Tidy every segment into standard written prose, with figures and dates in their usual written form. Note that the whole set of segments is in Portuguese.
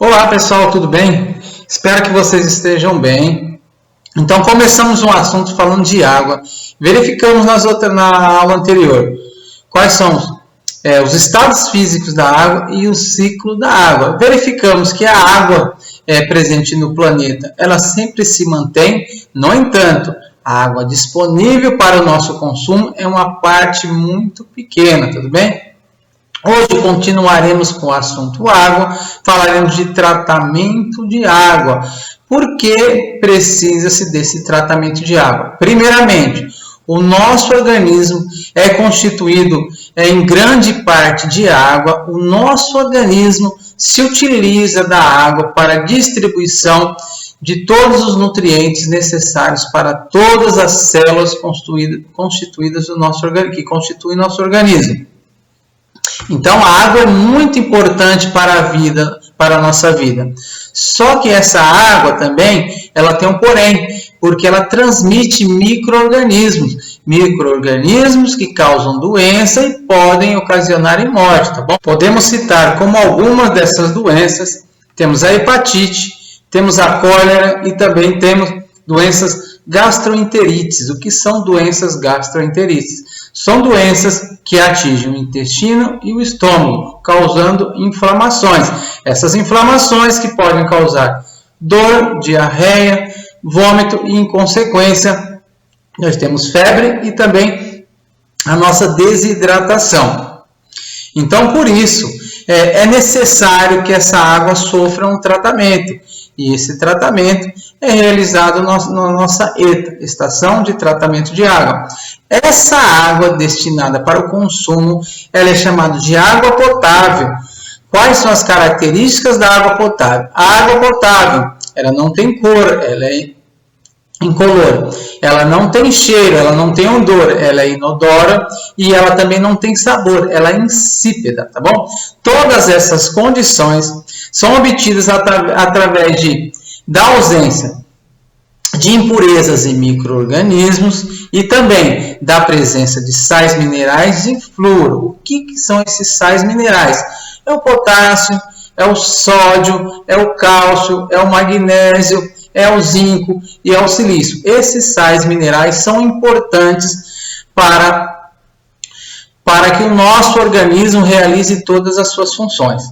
Olá pessoal, tudo bem? Espero que vocês estejam bem. Então começamos um assunto falando de água. Verificamos na aula anterior quais são os estados físicos da água e o ciclo da água. Verificamos que a água presente no planeta, ela sempre se mantém. No entanto, a água disponível para o nosso consumo é uma parte muito pequena, tudo bem? Hoje continuaremos com o assunto água, falaremos de tratamento de água. Por que precisa-se desse tratamento de água? Primeiramente, o nosso organismo é constituído em grande parte de água. O nosso organismo se utiliza da água para a distribuição de todos os nutrientes necessários para todas as células constituídas do nosso organismo, que constituem nosso organismo. Então, a água é muito importante para a nossa vida. Só que essa água também, ela tem um porém, porque ela transmite micro-organismos que causam doença e podem ocasionar morte, tá bom? Podemos citar como algumas dessas doenças, temos a hepatite, temos a cólera e também temos doenças gastroenterites. O que são doenças gastroenterites? São doenças que atingem o intestino e o estômago, causando inflamações. Essas inflamações que podem causar dor, diarreia, vômito e, em consequência, nós temos febre e também a nossa desidratação. Então, por isso, é necessário que essa água sofra um tratamento. E esse tratamento é realizado na nossa ETA, Estação de Tratamento de Água. Essa água destinada para o consumo, ela é chamada de água potável. Quais são as características da água potável? A água potável, ela não tem cor, ela é incolor. Ela não tem cheiro, ela não tem odor, ela é inodora e ela também não tem sabor, ela é insípida, tá bom? Todas essas condições são obtidas através da ausência de impurezas e micro-organismos e também da presença de sais minerais e flúor. O que são esses sais minerais? É o potássio, é o sódio, é o cálcio, é o magnésio, é o zinco e é o silício. Esses sais minerais são importantes para que o nosso organismo realize todas as suas funções.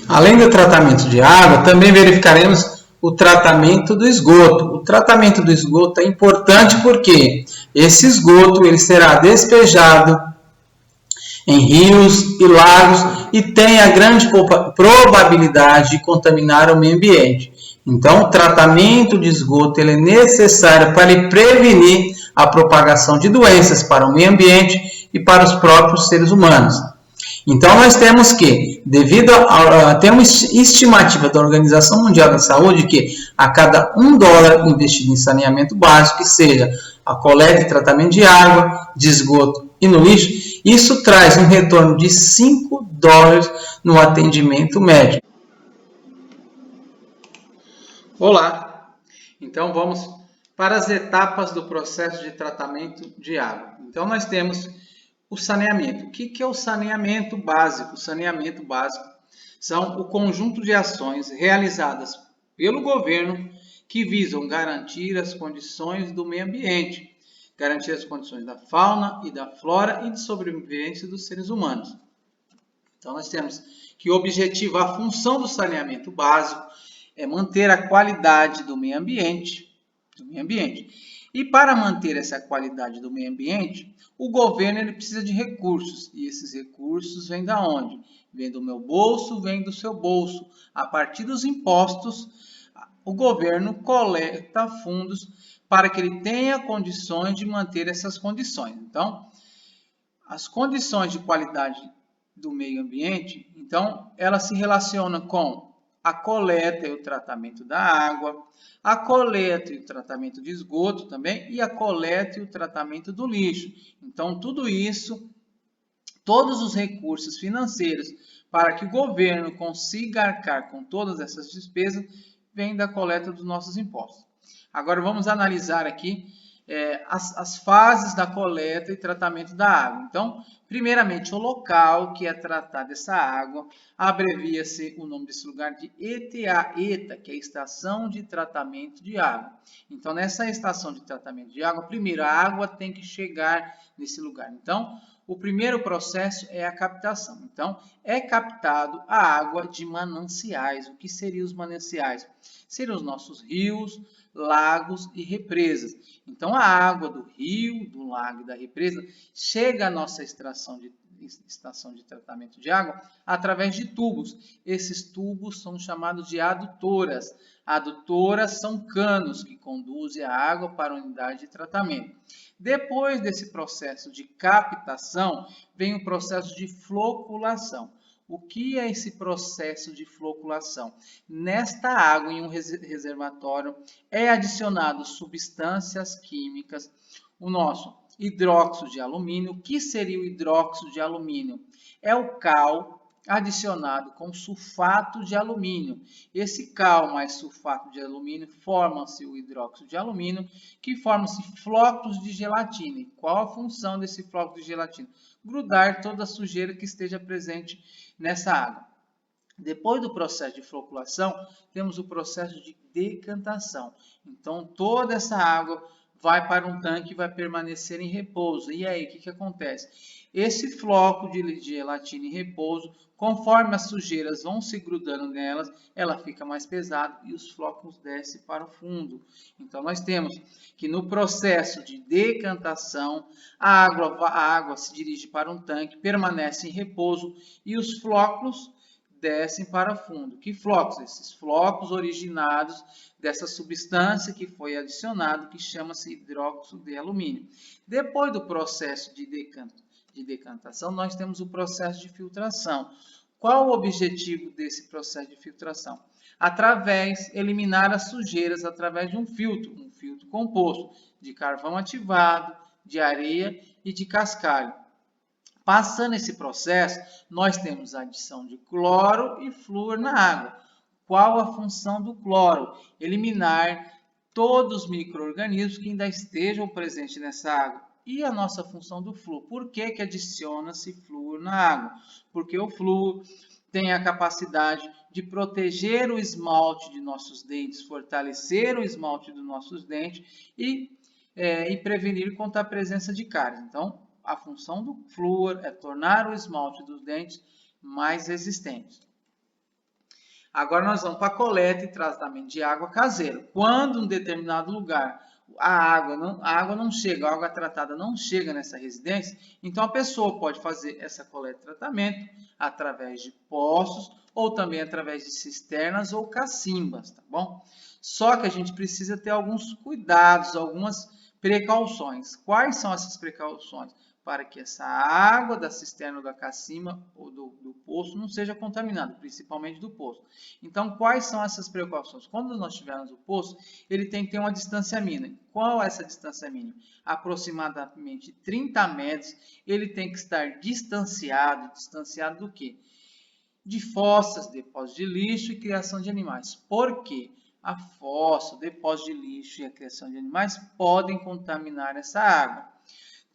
Além do tratamento de água, também verificaremos o tratamento do esgoto. O tratamento do esgoto é importante porque esse esgoto ele será despejado em rios e lagos e tem a grande probabilidade de contaminar o meio ambiente. Então, o tratamento de esgoto ele é necessário para prevenir a propagação de doenças para o meio ambiente e para os próprios seres humanos. Então, nós temos que, tem uma estimativa da Organização Mundial da Saúde que a cada $1 investido em saneamento básico, que seja a coleta e tratamento de água, de esgoto e no lixo, isso traz um retorno de $5 no atendimento médico. Olá! Então, vamos para as etapas do processo de tratamento de água. Então, nós temos o saneamento. O que é o saneamento básico? O saneamento básico são o conjunto de ações realizadas pelo governo que visam garantir as condições do meio ambiente, garantir as condições da fauna e da flora e de sobrevivência dos seres humanos. Então, nós temos que o objetivo, a função do saneamento básico é manter a qualidade do meio ambiente. E para manter essa qualidade do meio ambiente, o governo ele precisa de recursos. E esses recursos vêm da onde? Vem do meu bolso, vem do seu bolso. A partir dos impostos, o governo coleta fundos para que ele tenha condições de manter essas condições. Então, as condições de qualidade do meio ambiente, então, ela se relaciona com a coleta e o tratamento da água, a coleta e o tratamento de esgoto também, e a coleta e o tratamento do lixo. Então, tudo isso, todos os recursos financeiros para que o governo consiga arcar com todas essas despesas, vem da coleta dos nossos impostos. Agora, vamos analisar aqui as fases da coleta e tratamento da água. Então, Primeiramente, o local que é tratado essa água, abrevia-se o nome desse lugar de ETA, que é Estação de Tratamento de Água. Então, nessa estação de tratamento de água, primeiro, a água tem que chegar nesse lugar. Então, o primeiro processo é a captação. Então, é captado a água de mananciais. O que seriam os mananciais? Seriam os nossos rios, lagos e represas. Então, a água do rio, do lago e da represa chega à nossa estação de tratamento de água através de tubos. Esses tubos são chamados de adutoras. Adutoras são canos que conduzem a água para a unidade de tratamento. Depois desse processo de captação, vem o processo de floculação. O que é esse processo de floculação? Nesta água, em um reservatório, é adicionado substâncias químicas. O nosso hidróxido de alumínio. O que seria o hidróxido de alumínio? É o cal adicionado com sulfato de alumínio. Esse cal mais sulfato de alumínio formam-se o hidróxido de alumínio, que formam-se flocos de gelatina. E qual a função desse floco de gelatina? Grudar toda a sujeira que esteja presente nessa água. Depois do processo de floculação, temos o processo de decantação. Então, toda essa água vai para um tanque e vai permanecer em repouso. E aí, o que acontece? Esse floco de gelatina em repouso, conforme as sujeiras vão se grudando nelas, ela fica mais pesada e os flocos descem para o fundo. Então, nós temos que no processo de decantação, a água se dirige para um tanque, permanece em repouso e os flocos descem para fundo. Que flocos? Esses flocos originados dessa substância que foi adicionado, que chama-se hidróxido de alumínio. Depois do processo de decantação, nós temos o processo de filtração. Qual o objetivo desse processo de filtração? Eliminar as sujeiras através de um filtro composto de carvão ativado, de areia e de cascalho. Passando esse processo, nós temos a adição de cloro e flúor na água. Qual a função do cloro? Eliminar todos os micro-organismos que ainda estejam presentes nessa água. E a nossa função do flúor? Por que adiciona-se flúor na água? Porque o flúor tem a capacidade de proteger o esmalte de nossos dentes, fortalecer o esmalte dos nossos dentes e prevenir contra a presença de cáries. Então, a função do flúor é tornar o esmalte dos dentes mais resistente. Agora nós vamos para a coleta e tratamento de água caseiro. Quando em um determinado lugar a água não chega, a água tratada não chega nessa residência, então a pessoa pode fazer essa coleta e tratamento através de poços ou também através de cisternas ou cacimbas, tá bom? Só que a gente precisa ter alguns cuidados, algumas precauções. Quais são essas precauções? Para que essa água da cisterna ou da cacimba ou do poço não seja contaminada, principalmente do poço. Então, quais são essas precauções? Quando nós tivermos o poço, ele tem que ter uma distância mínima. Qual é essa distância mínima? Aproximadamente 30 metros. Ele tem que estar distanciado do quê? De fossas, depósitos de lixo e criação de animais. Por quê? A fossa, o depósito de lixo e a criação de animais podem contaminar essa água.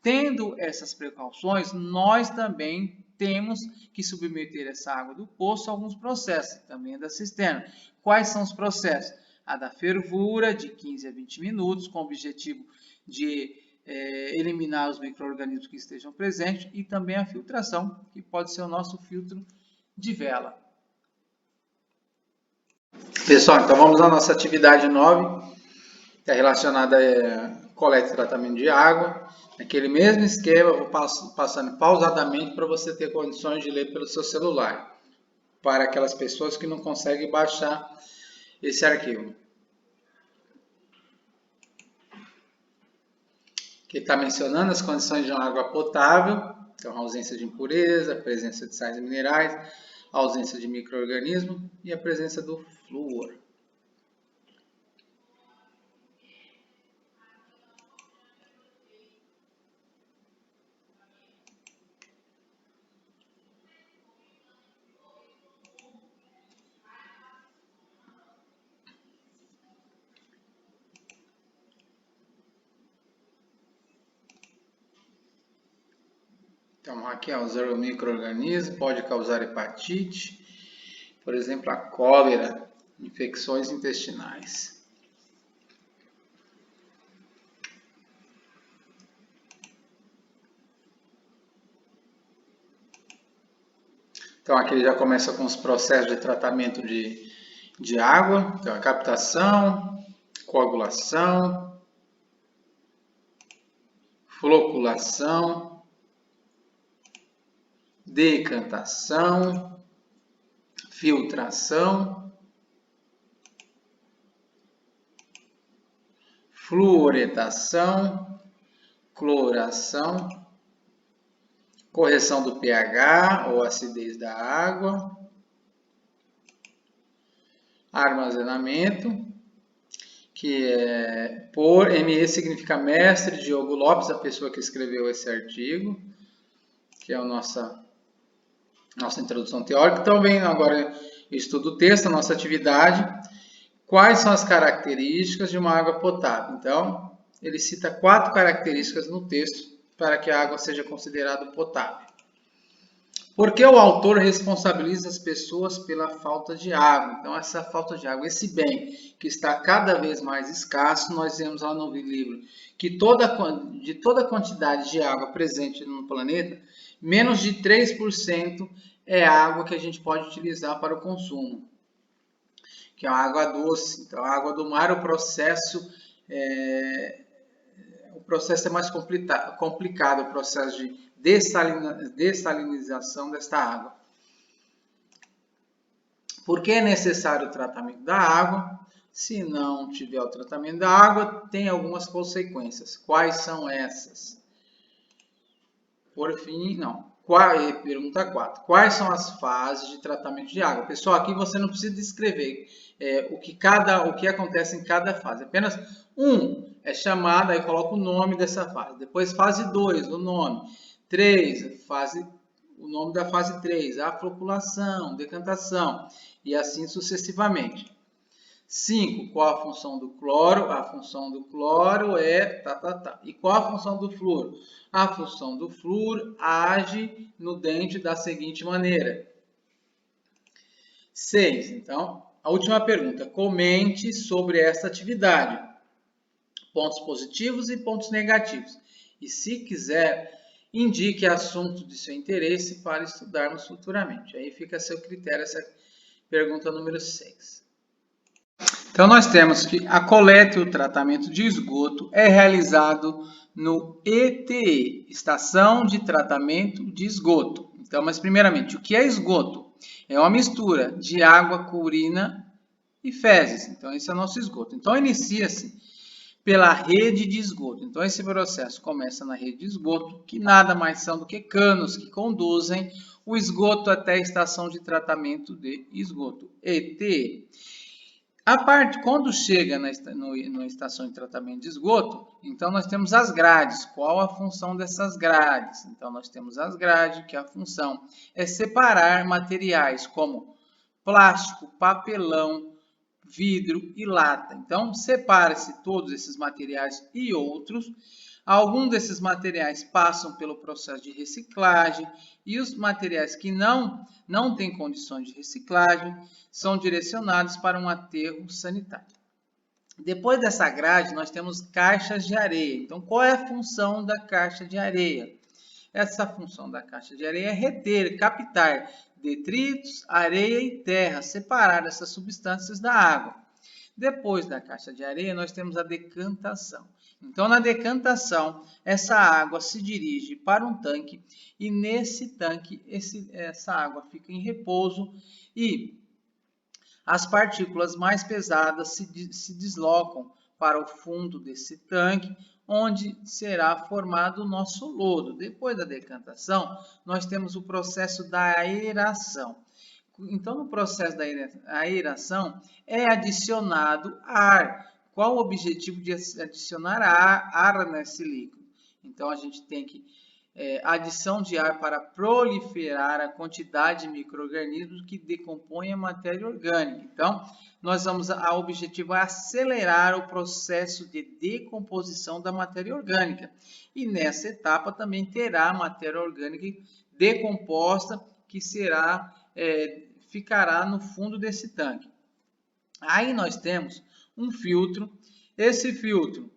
Tendo essas precauções, nós também temos que submeter essa água do poço a alguns processos, também da cisterna. Quais são os processos? A da fervura, de 15 a 20 minutos, com o objetivo de eliminar os micro-organismos que estejam presentes, e também a filtração, que pode ser o nosso filtro de vela. Pessoal, então vamos à nossa atividade 9, que é relacionada a coleta e tratamento de água. Naquele mesmo esquema, eu vou passando pausadamente para você ter condições de ler pelo seu celular, para aquelas pessoas que não conseguem baixar esse arquivo. Aqui está mencionando as condições de uma água potável, então a ausência de impureza, a presença de sais minerais, a ausência de micro-organismo e a presença do flúor. Então, aqui os micro-organismos pode causar hepatite, por exemplo, a cólera, infecções intestinais. Então, aqui ele já começa com os processos de tratamento de água, então a captação, coagulação, floculação, decantação, filtração, fluoretação, cloração, correção do pH ou acidez da água, armazenamento, que é por ME significa mestre Diogo Lopes, a pessoa que escreveu esse artigo, que é a nossa introdução teórica. Então, vem agora o estudo do texto, a nossa atividade. Quais são as características de uma água potável? Então, ele cita 4 características no texto para que a água seja considerada potável. Por que o autor responsabiliza as pessoas pela falta de água? Então, essa falta de água, esse bem que está cada vez mais escasso, nós vemos lá no livro que de toda a quantidade de água presente no planeta, menos de 3% é água que a gente pode utilizar para o consumo, que é a água doce. Então, a água do mar, o processo é mais complicado, o processo de dessalinização desta água. Por que é necessário o tratamento da água? Se não tiver o tratamento da água, tem algumas consequências. Quais são essas? Por fim, pergunta 4. Quais são as fases de tratamento de água? Pessoal, aqui você não precisa descrever o que acontece em cada fase. Apenas é chamada, aí coloca o nome dessa fase. Depois fase 2, o nome. 3, o nome da fase 3, a floculação, decantação, e assim sucessivamente. 5, qual a função do cloro? A função do cloro é E qual a função do flúor? A função do flúor age no dente da seguinte maneira. 6, então, a última pergunta. Comente sobre essa atividade. Pontos positivos e pontos negativos. E se quiser, indique assunto de seu interesse para estudarmos futuramente. Aí fica a seu critério essa pergunta número 6. Então, nós temos que a coleta e o tratamento de esgoto é realizado no ETE, Estação de Tratamento de Esgoto. Então, mas primeiramente, o que é esgoto? É uma mistura de água com urina e fezes. Então, esse é o nosso esgoto. Então, inicia-se pela rede de esgoto. Então, esse processo começa na rede de esgoto, que nada mais são do que canos que conduzem o esgoto até a estação de tratamento de esgoto, ETE. Quando chega na estação de tratamento de esgoto, então nós temos as grades. Qual a função dessas grades? Então, nós temos as grades, que a função é separar materiais como plástico, papelão, vidro e lata. Então, separa-se todos esses materiais e outros. Alguns desses materiais passam pelo processo de reciclagem e os materiais que não têm condições de reciclagem são direcionados para um aterro sanitário. Depois dessa grade, nós temos caixas de areia. Então, qual é a função da caixa de areia? Essa função da caixa de areia é reter, captar detritos, areia e terra, separar essas substâncias da água. Depois da caixa de areia, nós temos a decantação. Então, na decantação, essa água se dirige para um tanque e nesse tanque, essa água fica em repouso e as partículas mais pesadas se deslocam para o fundo desse tanque, onde será formado o nosso lodo. Depois da decantação, nós temos o processo da aeração. Então, no processo da aeração, é adicionado ar. Qual o objetivo de adicionar ar nesse líquido? Então, a gente tem que adição de ar para proliferar a quantidade de micro-organismos que decompõem a matéria orgânica. Então, o objetivo é acelerar o processo de decomposição da matéria orgânica. E nessa etapa também terá a matéria orgânica decomposta que ficará no fundo desse tanque. Aí nós temos um filtro. Esse filtro,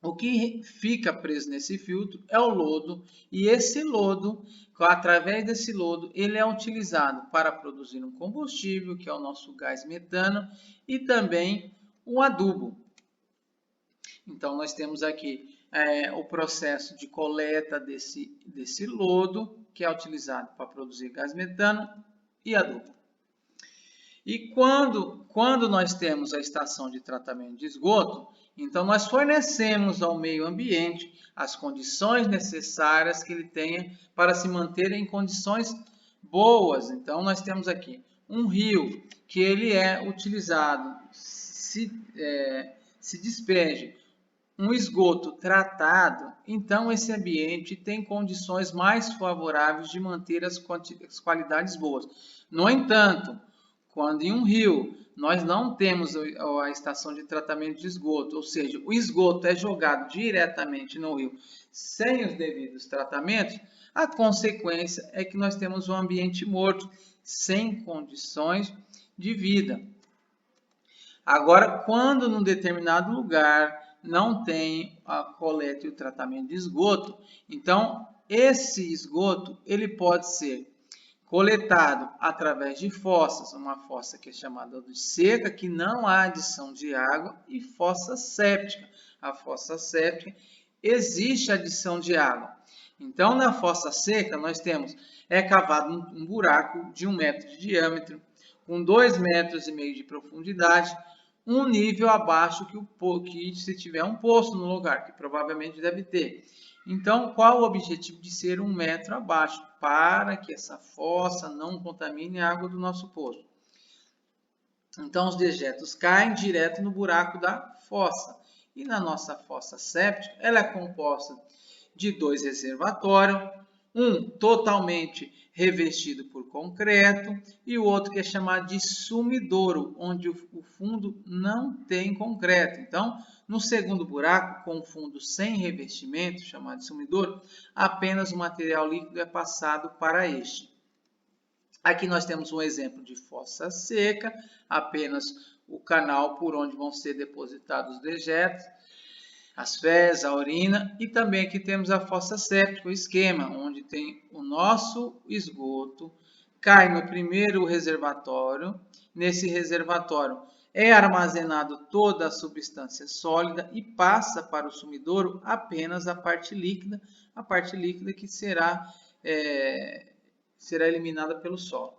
o que fica preso nesse filtro é o lodo, e esse lodo, através desse lodo, ele é utilizado para produzir um combustível, que é o nosso gás metano, e também um adubo. Então, nós temos aqui o processo de coleta desse lodo, que é utilizado para produzir gás metano e adubo. E quando nós temos a estação de tratamento de esgoto, então nós fornecemos ao meio ambiente as condições necessárias que ele tenha para se manter em condições boas. Então nós temos aqui um rio que ele é utilizado, se despeje um esgoto tratado, então esse ambiente tem condições mais favoráveis de manter as qualidades boas. No entanto, quando em um rio nós não temos a estação de tratamento de esgoto, ou seja, o esgoto é jogado diretamente no rio sem os devidos tratamentos, a consequência é que nós temos um ambiente morto, sem condições de vida. Agora, quando num determinado lugar não tem a coleta e o tratamento de esgoto, então esse esgoto ele pode ser coletado através de fossas, uma fossa que é chamada de seca, que não há adição de água, e fossa séptica. A fossa séptica existe adição de água. Então, na fossa seca, nós temos, cavado um buraco de 1 metro de diâmetro, com 2,5 metros de profundidade, um nível abaixo que se tiver um poço no lugar, que provavelmente deve ter. Então, qual o objetivo de ser 1 metro abaixo? Para que essa fossa não contamine a água do nosso poço. Então, os dejetos caem direto no buraco da fossa. E na nossa fossa séptica, ela é composta de 2 reservatórios, um totalmente revestido por concreto e o outro que é chamado de sumidouro, onde o fundo não tem concreto. Então, no segundo buraco, com o fundo sem revestimento, chamado de sumidouro, apenas o material líquido é passado para este. Aqui nós temos um exemplo de fossa seca, apenas o canal por onde vão ser depositados os dejetos, as fezes, a urina, e também aqui temos a fossa séptica, o esquema, onde tem o nosso esgoto, cai no primeiro reservatório, nesse reservatório é armazenado toda a substância sólida e passa para o sumidouro apenas a parte líquida que será eliminada pelo solo.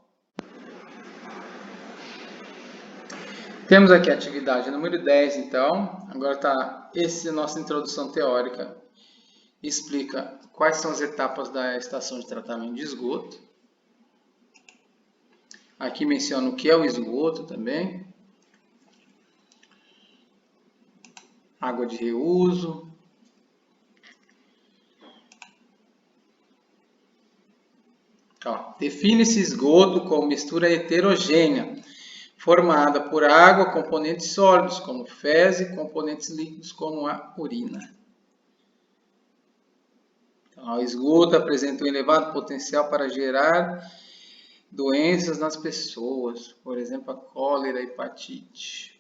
Temos aqui a atividade número 10, então. Agora está essa nossa introdução teórica. Explica quais são as etapas da estação de tratamento de esgoto. Aqui menciona o que é o esgoto também. Água de reuso. Define-se esgoto como mistura heterogênea, formada por água, componentes sólidos, como fezes, e componentes líquidos, como a urina. Então, o esgoto apresenta um elevado potencial para gerar doenças nas pessoas, por exemplo, a cólera, a hepatite.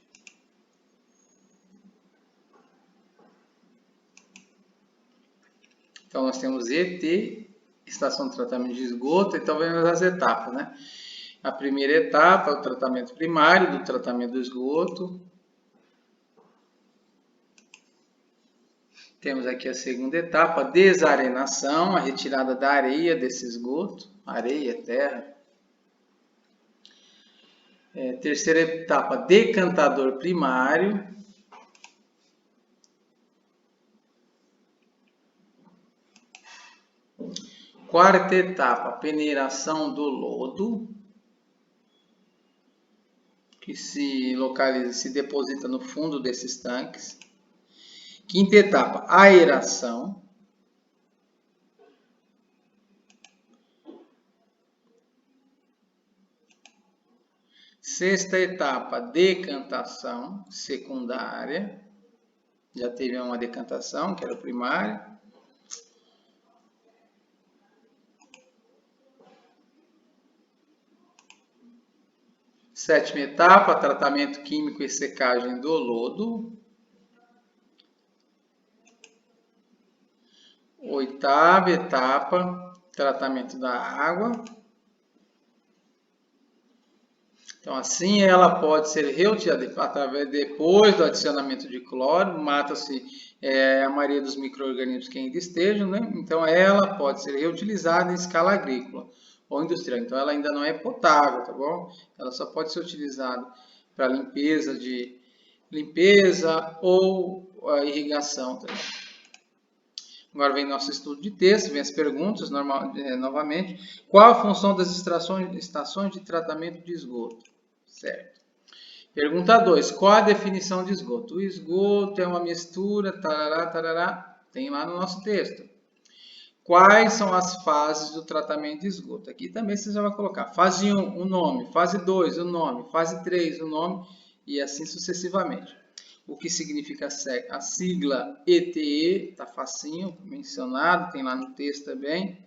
Então, nós temos ET, estação de tratamento de esgoto, então vemos as etapas, né? A primeira etapa é o tratamento primário do tratamento do esgoto. Temos aqui a segunda etapa, a desarenação, a retirada da areia desse esgoto, areia, terra. Terceira etapa, decantador primário. Quarta etapa, peneiração do lodo, que se localiza, se deposita no fundo desses tanques. Quinta etapa, aeração. Sexta etapa, decantação secundária. Já teve uma decantação, que era o primário. Sétima etapa, tratamento químico e secagem do lodo. Oitava etapa, tratamento da água. Então, assim, ela pode ser reutilizada através depois do adicionamento de cloro, mata-se a maioria dos micro-organismos que ainda estejam, né? Então, ela pode ser reutilizada em escala agrícola ou industrial. Então, ela ainda não é potável, tá bom? Ela só pode ser utilizada para limpeza ou irrigação também. Agora vem nosso estudo de texto, vem as perguntas novamente. Qual a função das estações de tratamento de esgoto? Certo. Pergunta 2. Qual a definição de esgoto? O esgoto é uma mistura, tarará, tarará, tem lá no nosso texto. Quais são as fases do tratamento de esgoto? Aqui também você já vai colocar fase 1, o nome, fase 2, o nome, fase 3, o nome, e assim sucessivamente. O que significa a sigla ETE, está facinho, mencionado, tem lá no texto também.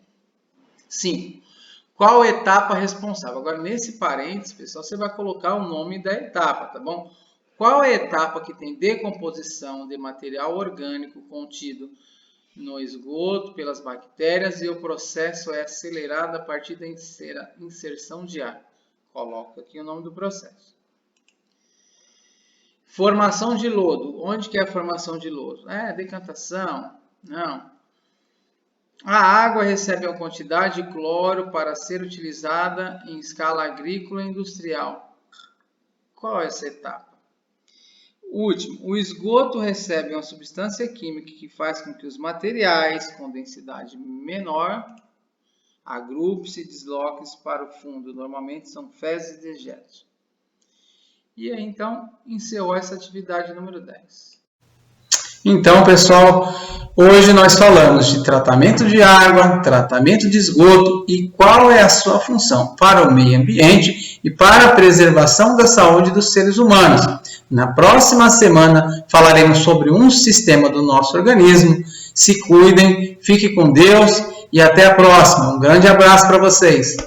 5. Qual etapa responsável? Agora, nesse parênteses, pessoal, você vai colocar o nome da etapa, tá bom? Qual é a etapa que tem decomposição de material orgânico contido no esgoto pelas bactérias e o processo é acelerado a partir da inserção de ar? Coloca aqui o nome do processo. Formação de lodo. Onde que é a formação de lodo? Decantação? Não. A água recebe uma quantidade de cloro para ser utilizada em escala agrícola e industrial. Qual é essa etapa? Último, o esgoto recebe uma substância química que faz com que os materiais com densidade menor agrupem-se e desloquem-se para o fundo. Normalmente são fezes e dejetos. E aí, então, encerrou essa atividade número 10. Então, pessoal, hoje nós falamos de tratamento de água, tratamento de esgoto e qual é a sua função para o meio ambiente e para a preservação da saúde dos seres humanos. Na próxima semana falaremos sobre um sistema do nosso organismo. Se cuidem, fiquem com Deus e até a próxima. Um grande abraço para vocês.